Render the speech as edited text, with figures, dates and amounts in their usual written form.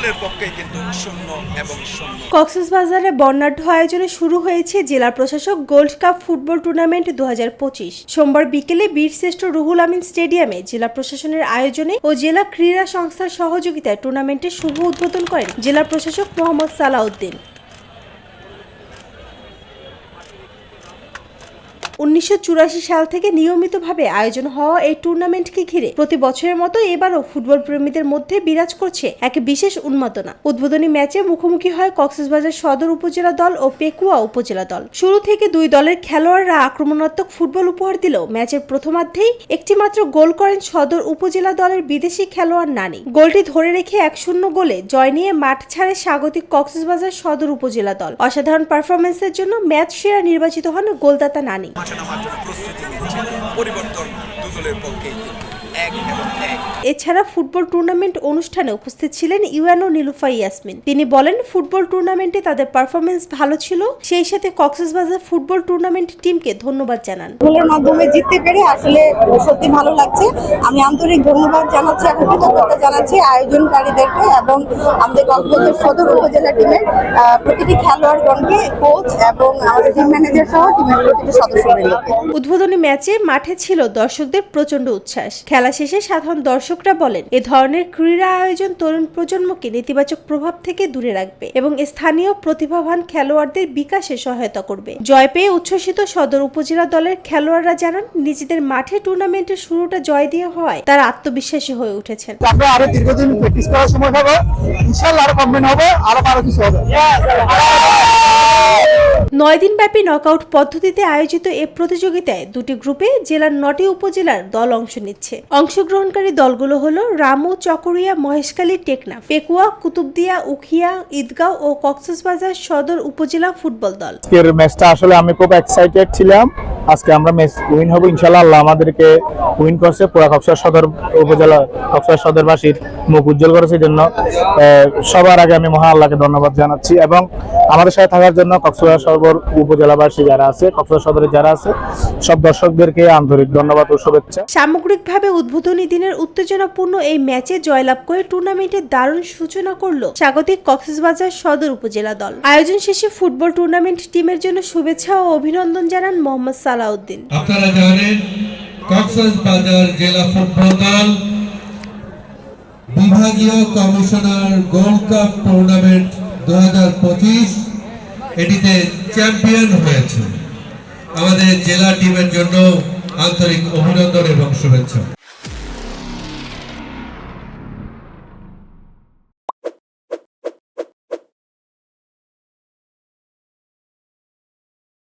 দলের পক্ষেই কিন্তু 0-0। কক্সবাজারে বর্ণাঢ্য আয়োজনে শুরু হয়েছে জেলা প্রশাসক গোল্ড কাপ ফুটবল টুর্নামেন্ট 2025। সোমবার বিকেলে বীরশ্রেষ্ঠ রুহুল আমিন স্টেডিয়ামে জেলা প্রশাসনের আয়োজনে ও জেলা ক্রীড়া সংস্থার সহযোগিতায় টুর্নামেন্টের শুভ উদ্বোধন করেন জেলা প্রশাসক মোহাম্মদ সালাউদ্দিন। 1984 সাল থেকে নিয়মিতভাবে আয়োজন হওয়া এই টুর্নামেন্টকে ঘিরে প্রতি বছরের মতো এবারও ফুটবল প্রেমীদের মধ্যে বিরাজ করছে এক বিশেষ উন্মাদনা। উদ্বোধনী ম্যাচে মুখোমুখি হয় কক্সবাজার সদর উপজেলা দল ও পেকুয়া উপজেলা দল। শুরু থেকে দুই দলের খেলোয়াড়রা আক্রমণাত্মক ফুটবল উপহার দিলেও ম্যাচের প্রথমার্ধেই একটি মাত্র গোল করেন সদর উপজেলা দলের বিদেশি খেলোয়াড় নানি। গোলটি ধরে রেখে 1-0 গোলে জয় নিয়ে মাঠ ছাড়ে স্বাগতিক কক্সবাজার সদর উপজেলা দল। অসাধারণ পারফরমেন্সের জন্য ম্যাচ সেরা নির্বাচিত হন গোলদাতা নানি। এছাড়া ফুটবল টুর্নামেন্ট অনুষ্ঠানে উপস্থিত ছিলেন ইউএনও নীলুফা ইয়াসমিন। তিনি বলেন, ফুটবল টুর্নামেন্টে তাদের পারফরমেন্স ভালো ছিল, সেই সাথে কক্সবাজার ফুটবল টুর্নামেন্ট টিমকে ধন্যবাদ জানান। গোলের মাধ্যমে জিততে পেরে আসলে সত্যি ভালো লাগছে। আমি আন্তরিক ধন্যবাদ জানাচ্ছি এবং কৃতজ্ঞতা জানাচ্ছি আয়োজনকারীদেরকে এবং আমাদের কক্সবাজার সদর উপজেলা টিমের প্রতিটি খেলোয়াড়গণকে, কোচ এবং আমাদের টিম ম্যানেজার সহ টিমের প্রতিটি সদস্যবৃন্দকে। উদ্বোধনী ম্যাচে মাঠে ছিল দর্শকদের প্রচন্ড উচ্ছ্বাস। খেলা শেষে সাধারণ দর্শকরা বলেন, এ ধরনের ক্রীড়া আয়োজন তরুণ প্রজন্মকে নেতিবাচক প্রভাব থেকে দূরে রাখবে এবং স্থানীয় প্রতিভাবান খেলোয়াড়দের বিকাশে সহায়তা করবে। জয় পেয়ে উচ্ছ্বসিত সদর উপজেলা দলের খেলোয়াড়রা জানান, নিজেদের মাঠে টুর্নামেন্টের শুরুটা জয় দিয়ে হওয়ায় তারা আত্মবিশ্বাসী হয়ে উঠেছেন। আমরা আরো দীর্ঘদিন প্র্যাকটিস করার সময় হবে, ইনশাআল্লাহ আরো কমপ্লিট হবে, আরো কিছু হবে। 9 দিনব্যাপী নকআউট পদ্ধতিতে আয়োজিত এ প্রতিযোগিতায় দুটি গ্রুপে জেলার 9টি উপজেলার দল অংশ নিচ্ছে। অংশগ্রহণকারী দলগুলো হলো রামু, চকরিয়া, মহেশখালী, টেকনাফ, পেকুয়া, কুতুবদিয়া, উখিয়া, ঈদগাঁও ও কক্সবাজার সদর উপজেলা ফুটবল দল। আজকের ম্যাচটা আসলে আমি খুব এক্সাইটেড ছিলাম। আজকে আমরা ম্যাচ উইন হব ইনশাআল্লাহ। আল্লাহ আমাদেরকে উইন করছে, পুরো কক্সবাজার সদর উপজেলা, কক্সবাজার সদরবাসীর মুখ উজ্জ্বল করেছে। জন্য সবার আগে আমি মহান আল্লাহকে ধন্যবাদ জানাচ্ছি এবং আমাদের সাথে থাকার জন্য কক্সবাজার সদর উপজেলাবাসী যারা আছে, কক্সবাজার সদরে যারা আছে, সব দর্শকদেরকে আন্তরিক ধন্যবাদ ও শুভেচ্ছা। সামগ্রিকভাবে উদ্বোধনী দিনের উত্তেজনাপূর্ণ এই ম্যাচে জয়লাভ করে টুর্নামেন্টের দারুণ সূচনা করল স্বাগতিক কক্সবাজার সদর উপজেলা দল। আয়োজন শেষে ফুটবল টুর্নামেন্ট টিমের জন্য শুভেচ্ছা ও অভিনন্দন জানান মোহাম্মদ সালাউদ্দিন। আপনারা জানেন, কক্সবাজার জেলা ফুটবল দল বিভাগীয় কমিশনার গোল্ড কাপ টুর্নামেন্ট 2025 এটিতে চ্যাম্পিয়ন হয়েছে। আমাদের জেলা টিমের জন্য আন্তরিক অভিনন্দন এবং শুভেচ্ছা।